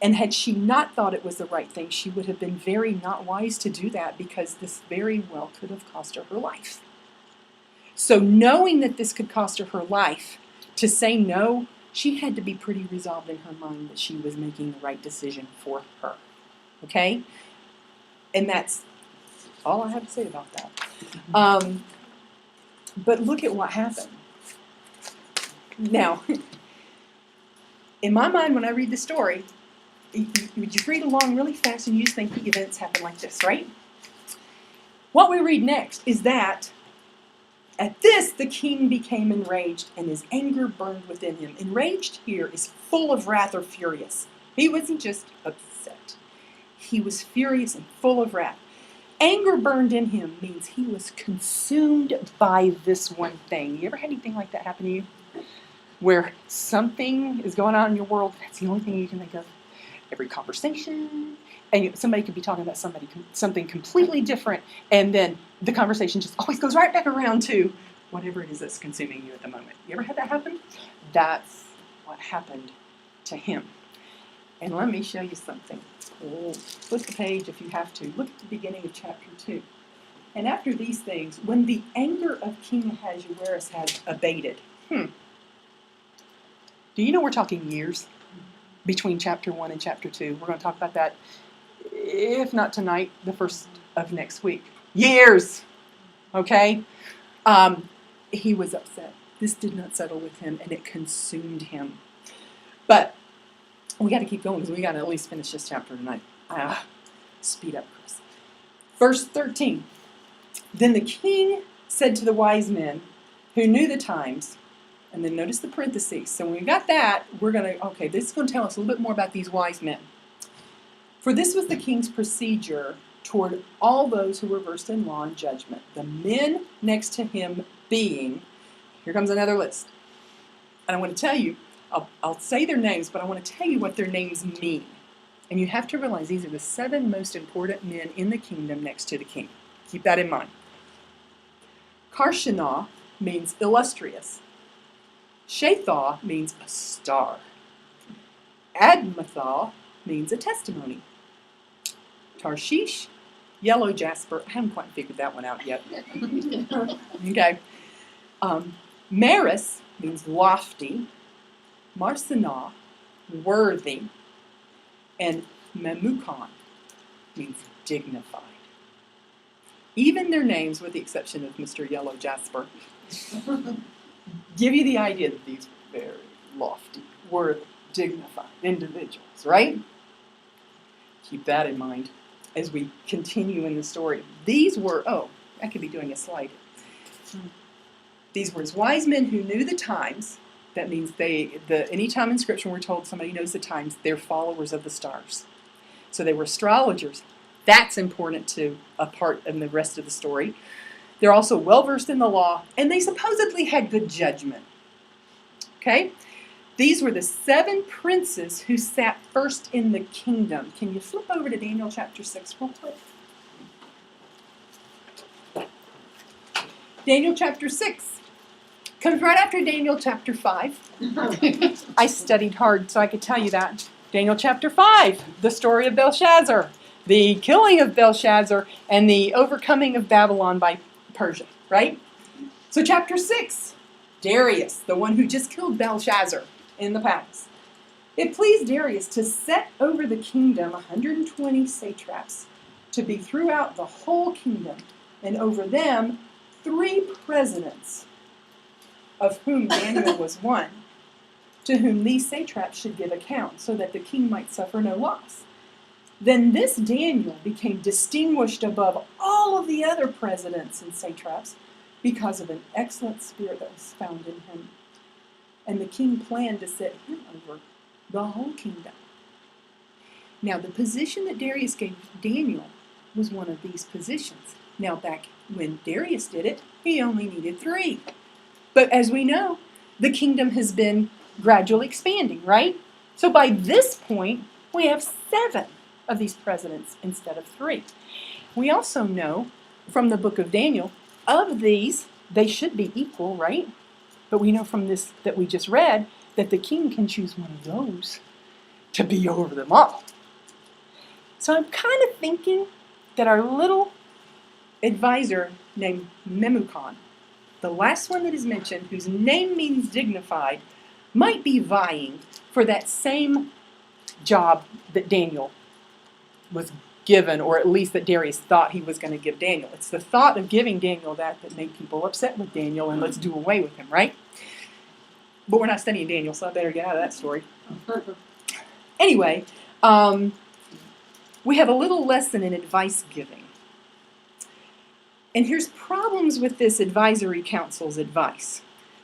And had she not thought it was the right thing, she would have been very not wise to do that, because this very well could have cost her life. So knowing that this could cost her life, to say no, she had to be pretty resolved in her mind that she was making the right decision for her. Okay? And that's all I have to say about that. But look at what happened. Now, in my mind, when I read the story, you just read along really fast and you just think the events happen like this, right? What we read next is that at this the king became enraged and his anger burned within him. Enraged here is full of wrath or furious. He wasn't just upset. He was furious and full of wrath. Anger burned in him means he was consumed by this one thing. You ever had anything like that happen to you? Where something is going on in your world, that's the only thing you can think of. Every conversation, and somebody could be talking about something completely different, and then the conversation just always goes right back around to whatever it is that's consuming you at the moment. You ever had that happen? That's what happened to him. And let me show you something. Flip the page if you have to. Look at the beginning of chapter 2. And after these things, when the anger of King Ahasuerus had abated. Do you know we're talking years between chapter 1 and chapter 2? We're going to talk about that, if not tonight, the first of next week. Years! Okay? He was upset. This did not settle with him, and it consumed him. But we got to keep going because we got to at least finish this chapter tonight. Speed up, Chris. Verse 13. Then the king said to the wise men who knew the times, and then notice the parentheses. So when we got that, we're going to, okay, this is going to tell us a little bit more about these wise men. For this was the king's procedure toward all those who were versed in law and judgment. The men next to him being, here comes another list. And I want to tell you, I'll say their names, but I want to tell you what their names mean. And you have to realize these are the 7 most important men in the kingdom next to the king. Keep that in mind. Karshanah means illustrious. Shathah means a star. Admathah means a testimony. Tarshish, yellow jasper. I haven't quite figured that one out yet. Okay. Maris means lofty. Marsanah, worthy. And Memucan means dignified. Even their names, with the exception of Mr. Yellow Jasper, give you the idea that these were very lofty, worthy, dignified individuals, right? Keep that in mind as we continue in the story. These were, I could be doing a slide. These were wise men who knew the times. That means any time in Scripture we're told somebody knows the times, they're followers of the stars. So they were astrologers. That's important to a part in the rest of the story. They're also well-versed in the law, and they supposedly had good judgment. Okay? These were the 7 princes who sat first in the kingdom. Can you flip over to Daniel chapter 6 real quick? Daniel chapter 6 comes right after Daniel chapter 5. I studied hard so I could tell you that. Daniel chapter 5, the story of Belshazzar, the killing of Belshazzar, and the overcoming of Babylon by Persia, right? So chapter 6, Darius, the one who just killed Belshazzar in the palace. It pleased Darius to set over the kingdom 120 satraps to be throughout the whole kingdom, and over them 3 presidents, of whom Daniel was one, to whom these satraps should give account, so that the king might suffer no loss. Then this Daniel became distinguished above all of the other presidents and satraps because of an excellent spirit that was found in him. And the king planned to set him over the whole kingdom. Now, the position that Darius gave Daniel was one of these positions. Now, back when Darius did it, he only needed 3. But as we know, the kingdom has been gradually expanding, right? So by this point, we have 7 of these presidents instead of 3. We also know from the book of Daniel, of these, they should be equal, right? But we know from this that we just read that the king can choose one of those to be over them all. So I'm kind of thinking that our little advisor named Memucan, the last one that is mentioned, whose name means dignified, might be vying for that same job that Daniel was given, or at least that Darius thought he was going to give Daniel. It's the thought of giving Daniel that made people upset with Daniel, and let's do away with him, right? But we're not studying Daniel, so I better get out of that story. Anyway, we have a little lesson in advice giving. And here's problems with this advisory council's advice.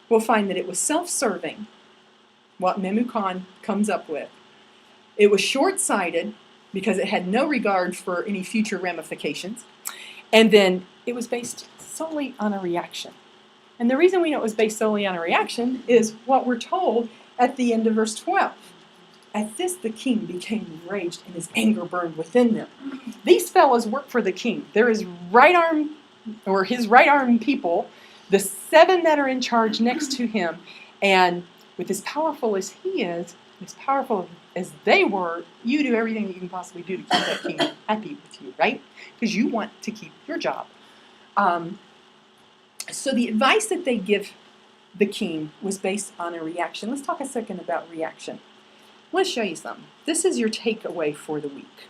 We'll find that it was self-serving, what Memucan comes up with. It was short-sighted because it had no regard for any future ramifications. And then it was based solely on a reaction. And the reason we know it was based solely on a reaction is what we're told at the end of verse 12. At this the king became enraged and his anger burned within them. These fellows work for the king. They're his right arm, or his right arm people, the 7 that are in charge next to him. And with as powerful as he is, as powerful as they were, you do everything that you can possibly do to keep that king happy with you, right? Because you want to keep your job. So the advice that they give the king was based on a reaction. Let's talk a second about reaction. I want to show you something. This is your takeaway for the week.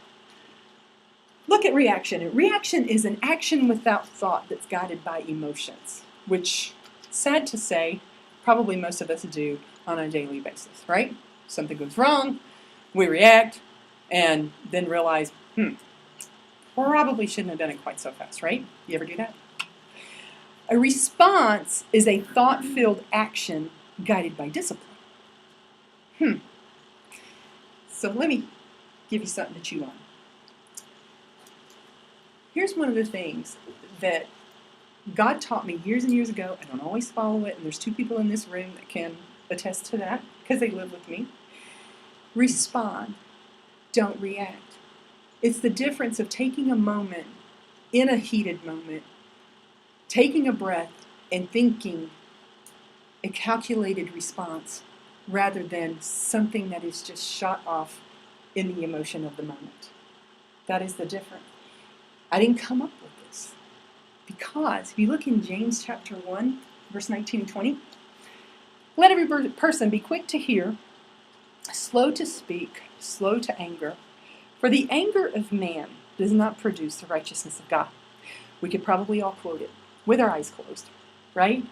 Look at reaction. Reaction is an action without thought that's guided by emotions, which, sad to say, probably most of us do on a daily basis, right? Something goes wrong, we react, and then realize, probably shouldn't have done it quite so fast, right? You ever do that? A response is a thought-filled action guided by discipline. So let me give you something to chew on. Here's one of the things that God taught me years and years ago. I don't always follow it, and there's 2 people in this room that can attest to that because they live with me. Respond. Don't react. It's the difference of taking a moment, in a heated moment, taking a breath and thinking a calculated response rather than something that is just shot off in the emotion of the moment. That is the difference. I didn't come up with this because if you look in James chapter 1, verse 19 and 20, let every person be quick to hear, slow to speak, slow to anger, for the anger of man does not produce the righteousness of God. We could probably all quote it with our eyes closed, right?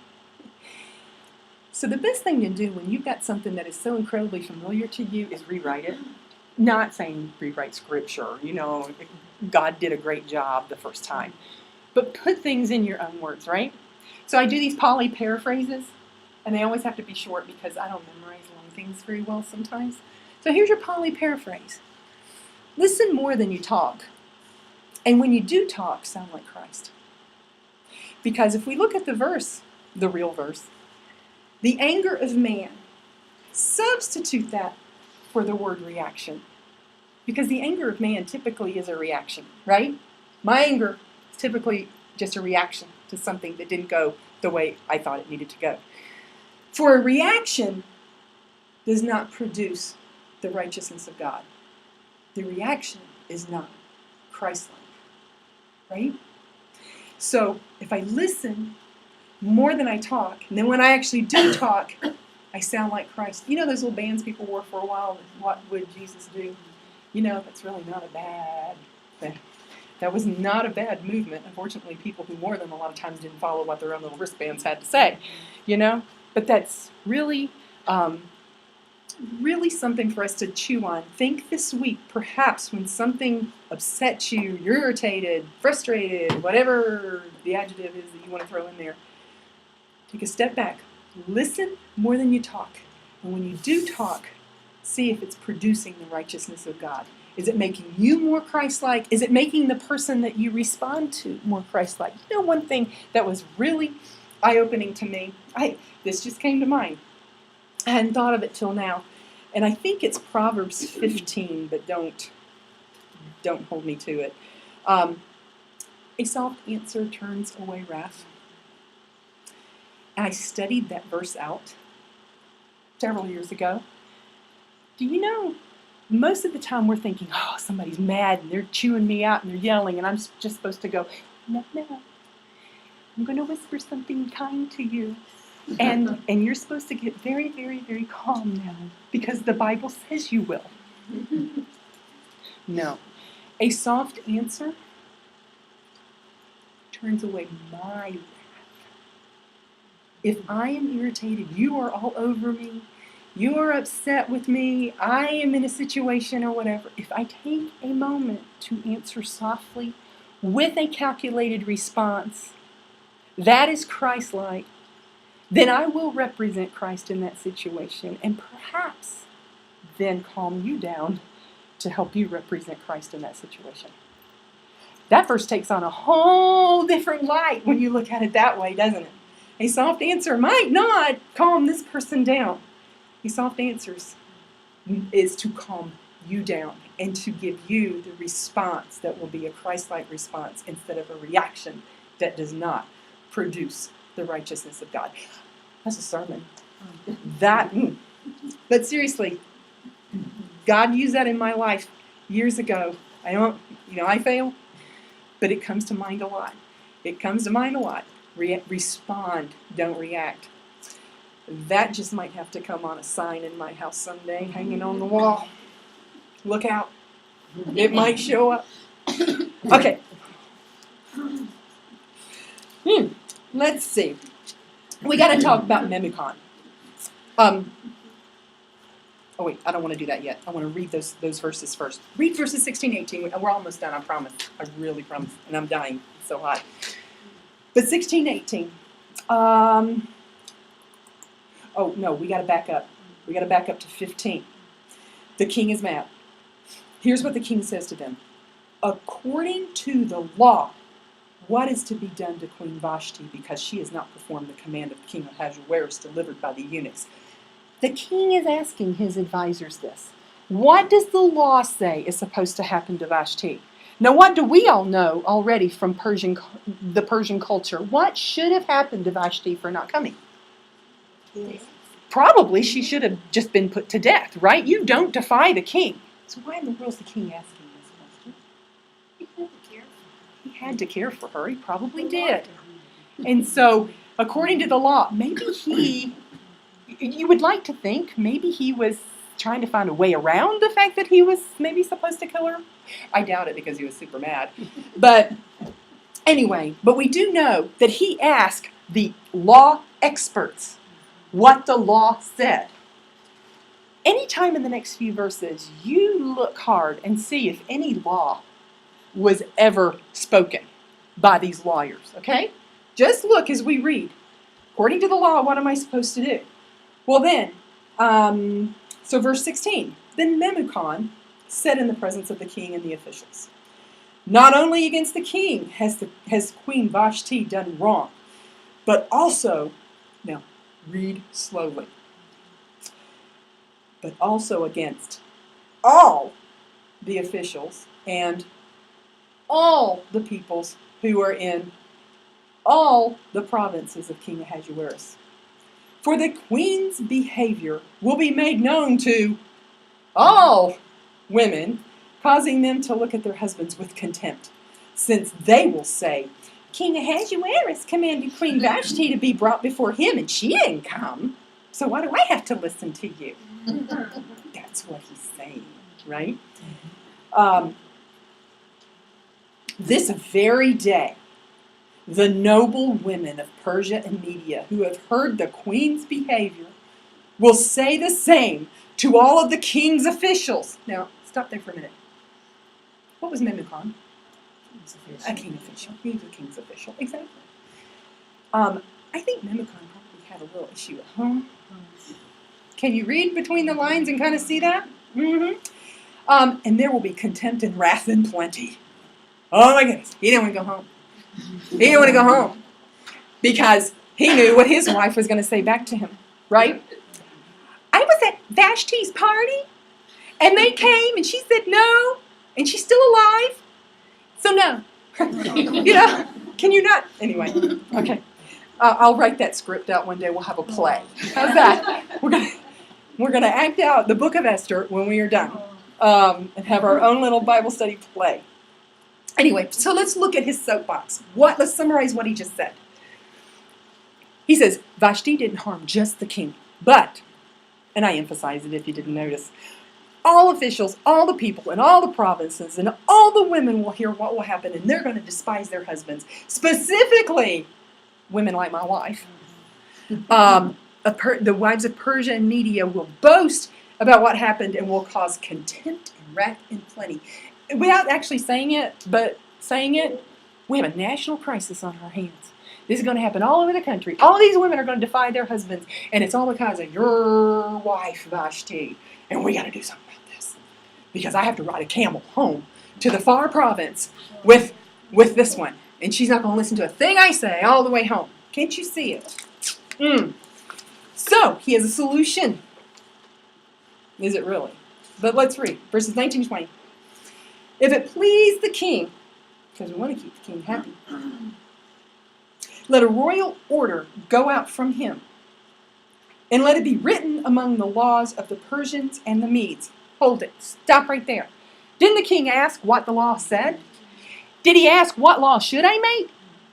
So the best thing to do when you've got something that is so incredibly familiar to you is rewrite it. Not saying rewrite scripture, God did a great job the first time. But put things in your own words, right? So I do these poly paraphrases, and they always have to be short because I don't memorize long things very well sometimes. So here's your poly paraphrase. Listen more than you talk. And when you do talk, sound like Christ. Because if we look at the verse, the real verse, the anger of man, substitute that for the word reaction. Because the anger of man typically is a reaction, right? My anger is typically just a reaction to something that didn't go the way I thought it needed to go. For a reaction does not produce the righteousness of God. The reaction is not Christ-like, right? So if I listen more than I talk, and then when I actually do talk, I sound like Christ. You know those little bands people wore for a while, what would Jesus do? That's really not a bad thing. That was not a bad movement. Unfortunately, people who wore them a lot of times didn't follow what their own little wristbands had to say, But that's really, really something for us to chew on. Think this week, perhaps when something upsets you, you're irritated, frustrated, whatever the adjective is that you want to throw in there. Take a step back. Listen more than you talk. And when you do talk, see if it's producing the righteousness of God. Is it making you more Christ-like? Is it making the person that you respond to more Christ-like? One thing that was really eye-opening to me, this just came to mind. I hadn't thought of it till now. And I think it's Proverbs 15, but don't hold me to it. A soft answer turns away wrath. And I studied that verse out several years ago. Do you know, most of the time we're thinking, somebody's mad and they're chewing me out and they're yelling and I'm just supposed to go, no, I'm going to whisper something kind to you. And you're supposed to get very, very, very calm now because the Bible says you will. No. A soft answer turns away my wrath. if I am irritated, you are all over me, you are upset with me, I am in a situation or whatever, if I take a moment to answer softly with a calculated response, that is Christ-like, then I will represent Christ in that situation and perhaps then calm you down to help you represent Christ in that situation. That verse takes on a whole different light when you look at it that way, doesn't it? A soft answer might not calm this person down. A soft answer is to calm you down and to give you the response that will be a Christ-like response instead of a reaction that does not produce the righteousness of God. That's a sermon. But seriously, God used that in my life years ago. I fail, but it comes to mind a lot. Respond, don't react. That just might have to come on a sign in my house someday, hanging on the wall. Look out. It might show up. Okay. Let's see. We got to talk about Memicon. Oh wait, I don't want to do that yet. I want to read those verses first. Read verses 16, 18. We're almost done, I promise. I really promise. And I'm dying. It's so hot. But 16, 18. Oh no, we got to back up. We got to back up to 15. The king is mad. Here's what the king says to them. According to the law, what is to be done to Queen Vashti because she has not performed the command of King Ahasuerus delivered by the eunuchs? The king is asking his advisors this. What does the law say is supposed to happen to Vashti? Now, what do we all know already from the Persian culture? What should have happened to Vashti for not coming? Yes. Probably she should have just been put to death, right? You don't defy the king. So why in the world is the king asking this question? He had to care for her. He probably did. And so, according to the law, you would like to think maybe he was trying to find a way around the fact that he was maybe supposed to kill her. I doubt it because he was super mad. But anyway, but we do know that he asked the law experts what the law said. Anytime in the next few verses, you look hard and see if any law was ever spoken by these lawyers, okay? Just look as we read. According to the law, what am I supposed to do? Well then, so verse 16, then Memicon said in the presence of the king and the officials, not only against the king has Queen Vashti done wrong, but also, now read slowly, but also against all the officials and all the peoples who are in all the provinces of King Ahasuerus. For the queen's behavior will be made known to all women, causing them to look at their husbands with contempt, since they will say, King Ahasuerus commanded Queen Vashti to be brought before him, and she didn't come. So why do I have to listen to you? That's what he's saying, right? This very day, the noble women of Persia and Media who have heard the queen's behavior will say the same to all of the king's officials. Now, stop there for a minute. What was Memicon? A king official. He was a king's official. Exactly. I think Memicon probably had a little issue at home. Can you read between the lines and kind of see that? Mm-hmm. And there will be contempt and wrath in plenty. Oh my goodness. He didn't want to go home. He didn't want to go home because he knew what his wife was going to say back to him, right? I was at Vashti's party, and they came, and she said no, and she's still alive, so no. Can you not? Anyway, okay. I'll write that script out one day. We'll have a play. How's that? We're gonna act out the book of Esther when we are done, and have our own little Bible study play. Anyway, so let's look at his soapbox. Let's summarize what he just said. He says, Vashti didn't harm just the king, but, and I emphasize it if you didn't notice, all officials, all the people in all the provinces, and all the women will hear what will happen, and they're going to despise their husbands, specifically women like my wife, The wives of Persia and Media will boast about what happened and will cause contempt and wrath and plenty. Without actually saying it, but saying it, we have a national crisis on our hands. This is going to happen all over the country. All of these women are going to defy their husbands, and it's all because of your wife, Vashti. And we got to do something about this. Because I have to ride a camel home to the far province with this one. And she's not going to listen to a thing I say all the way home. Can't you see it? So, he has a solution. Is it really? But let's read. Verses 19 to 20. If it please the king, because we want to keep the king happy, let a royal order go out from him, and let it be written among the laws of the Persians and the Medes. Hold it. Stop right there. Didn't the king ask what the law said? Did he ask, what law should I make?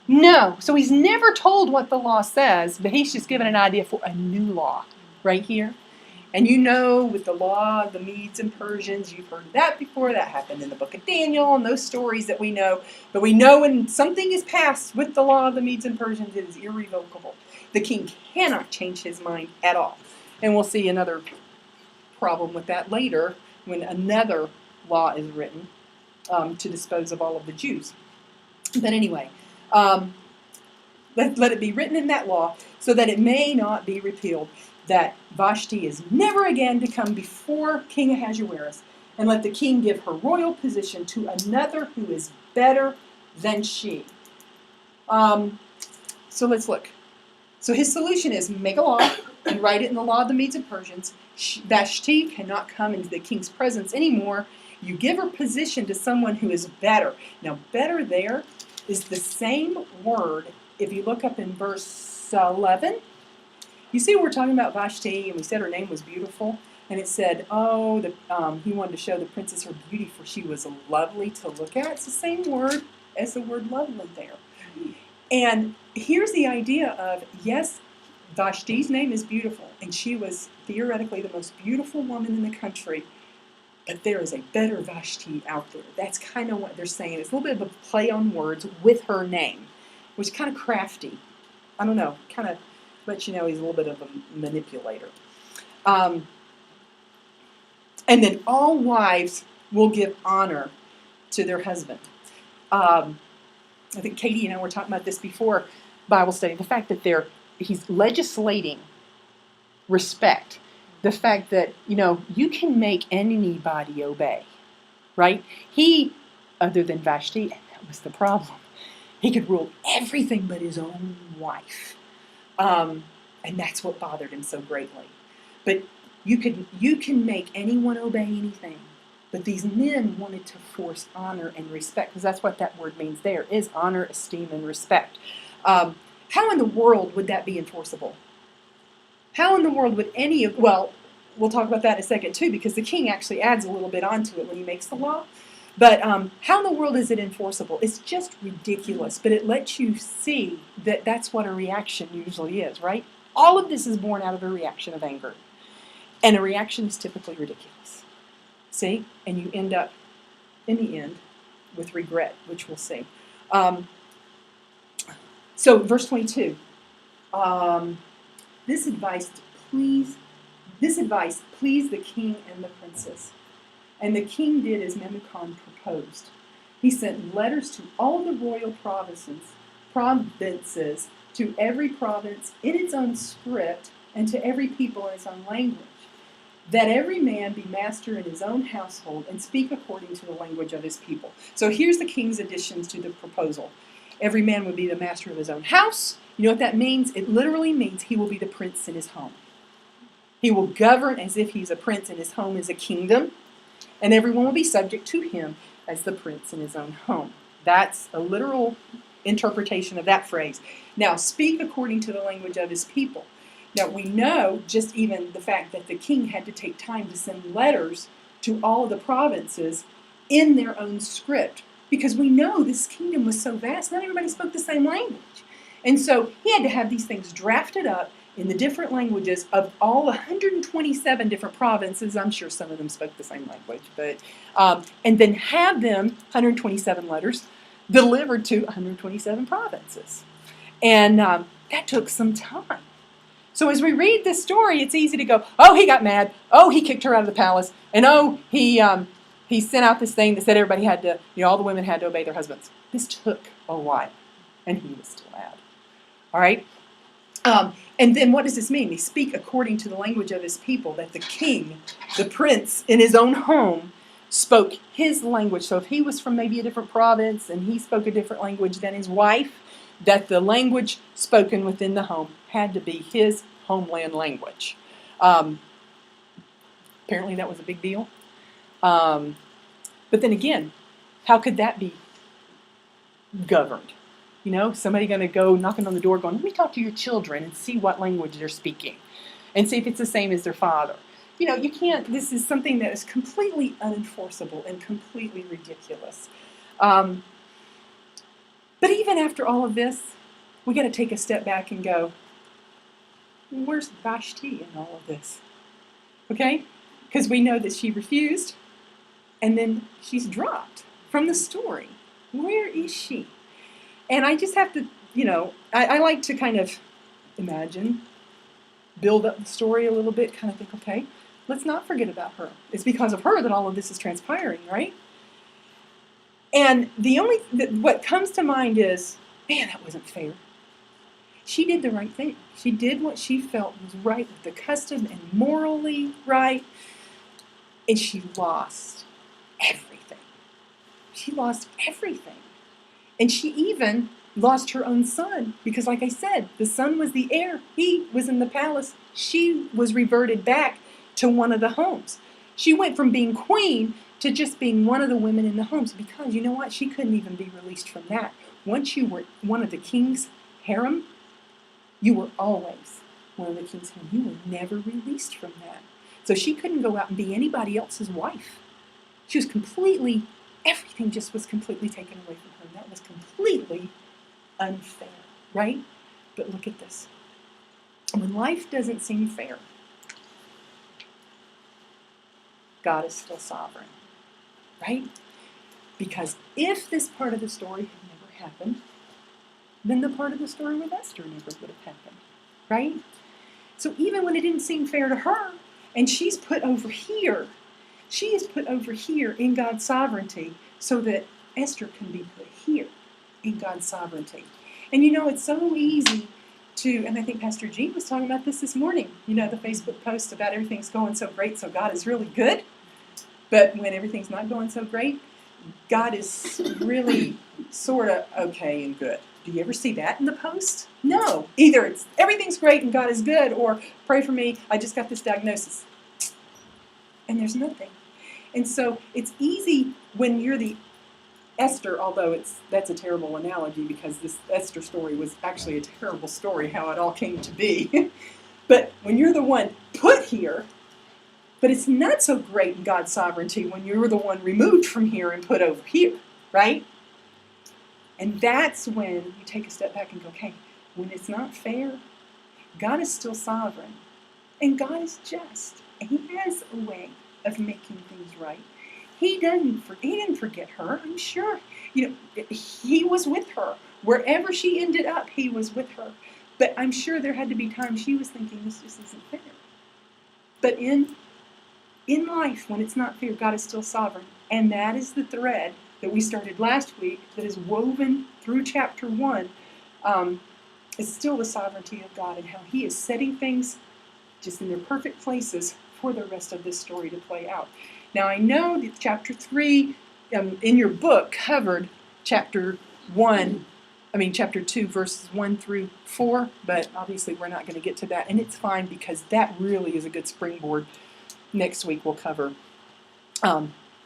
No. So he's never told what the law says, but he's just given an idea for a new law right here. And you know, with the law of the Medes and Persians, you've heard that before. That happened in the book of Daniel and those stories that we know. But we know when something is passed with the law of the Medes and Persians, it is irrevocable. The king cannot change his mind at all. And we'll see another problem with that later when another law is written to dispose of all of the Jews. But anyway, let it be written in that law so that it may not be repealed, that Vashti is never again to come before King Ahasuerus, and let the king give her royal position to another who is better than she. So let's look. So his solution is make a law and write it in the law of the Medes and Persians. Vashti cannot come into the king's presence anymore. You give her position to someone who is better. Now, better there is the same word. If you look up in verse 11, you see we're talking about Vashti, and we said her name was beautiful. And it said, he wanted to show the princess her beauty, for she was lovely to look at. It's the same word as the word lovely there. And here's the idea of, yes, Vashti's name is beautiful, and she was theoretically the most beautiful woman in the country, but there is a better Vashti out there. That's kind of what they're saying. It's a little bit of a play on words with her name, which is kind of crafty. I don't know, kind of lets you know he's a little bit of a manipulator. And then all wives will give honor to their husband. I think Katie and I were talking about this before Bible study, the fact that he's legislating respect. The fact that, you can make anybody obey, right? He, other than Vashti, that was the problem. He could rule everything but his own wife. And that's what bothered him so greatly. But you can make anyone obey anything. But these men wanted to force honor and respect, because that's what that word means there, is honor, esteem, and respect. How in the world would that be enforceable? How in the world would we'll talk about that in a second too, because the king actually adds a little bit onto it when he makes the law. But how in the world is it enforceable? It's just ridiculous, but it lets you see that that's what a reaction usually is, right? All of this is born out of a reaction of anger. And a reaction is typically ridiculous. See? And you end up, in the end, with regret, which we'll see. So, verse 22. This advice pleased the king and the princess. And the king did as Memucan proposed. He sent letters to all the royal provinces, to every province in its own script, and to every people in its own language, that every man be master in his own household and speak according to the language of his people. So here's the king's additions to the proposal. Every man would be the master of his own house. You know what that means? It literally means he will be the prince in his home. He will govern as if he's a prince and his home is a kingdom. And everyone will be subject to him as the prince in his own home. That's a literal interpretation of that phrase. Now, speak according to the language of his people. Now, we know just even the fact that the king had to take time to send letters to all the provinces in their own script, because we know this kingdom was so vast, not everybody spoke the same language. And so he had to have these things drafted up in the different languages of all 127 different provinces. I'm sure some of them spoke the same language, but and then have them, 127 letters, delivered to 127 provinces. And that took some time. So as we read this story, it's easy to go, oh, he got mad. Oh, he kicked her out of the palace. And oh, he sent out this thing that said everybody had to, all the women had to obey their husbands. This took a while, and he was still mad. All right? And then what does this mean? They speak according to the language of his people, that the king, the prince in his own home, spoke his language. So if he was from maybe a different province and he spoke a different language than his wife, that the language spoken within the home had to be his homeland language. Apparently that was a big deal. But then again, how could that be governed? Somebody going to go knocking on the door going, let me talk to your children and see what language they're speaking and see if it's the same as their father. You can't, this is something that is completely unenforceable and completely ridiculous. But even after all of this, we got to take a step back and go, where's Vashti in all of this? Okay? Because we know that she refused, and then she's dropped from the story. Where is she? And I just have to, I like to kind of imagine, build up the story a little bit, kind of think, okay, let's not forget about her. It's because of her that all of this is transpiring, right? And what comes to mind is, man, that wasn't fair. She did the right thing. She did what she felt was right with the custom and morally right. And she lost everything. She lost everything. And she even lost her own son. Because like I said, the son was the heir. He was in the palace. She was reverted back to one of the homes. She went from being queen to just being one of the women in the homes. Because you know what? She couldn't even be released from that. Once you were one of the king's harem, you were always one of the king's harem. You were never released from that. So she couldn't go out and be anybody else's wife. She was completely, everything just was completely taken away from her. And that was completely unfair, right? But look at this. When life doesn't seem fair, God is still sovereign, right? Because if this part of the story had never happened, then the part of the story with Esther never would have happened, right? So even when it didn't seem fair to her, and she's put over here, she is put over here in God's sovereignty so that Esther can be put here in God's sovereignty. And it's so easy to, and I think Pastor Jean was talking about this morning, the Facebook post about everything's going so great, so God is really good. But when everything's not going so great, God is really sort of okay and good. Do you ever see that in the post? No. Either it's everything's great and God is good, or pray for me, I just got this diagnosis. And there's nothing. And so it's easy when you're the Esther, although that's a terrible analogy because this Esther story was actually a terrible story, how it all came to be. But when you're the one put here, but it's not so great in God's sovereignty when you're the one removed from here and put over here, right? And that's when you take a step back and go, okay, when it's not fair, God is still sovereign. And God is just. And He has a way of making things right. He didn't forget her, I'm sure. He was with her. Wherever she ended up, He was with her. But I'm sure there had to be times she was thinking, this just isn't fair. But in life, when it's not fair, God is still sovereign. And that is the thread that we started last week that is woven through chapter 1. It's still the sovereignty of God and how He is setting things just in their perfect places for the rest of this story to play out. Now, I know that chapter 3 in your book covered chapter 2, verses 1 through 4, but obviously we're not going to get to that, and it's fine because that really is a good springboard. Next week we'll cover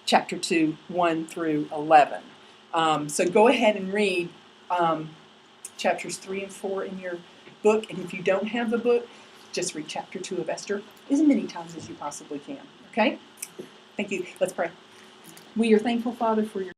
chapter 2, 1 through 11. So go ahead and read chapters 3 and 4 in your book, and if you don't have the book, just read chapter 2 of Esther as many times as you possibly can. Okay? Thank you. Let's pray. We are thankful, Father, for your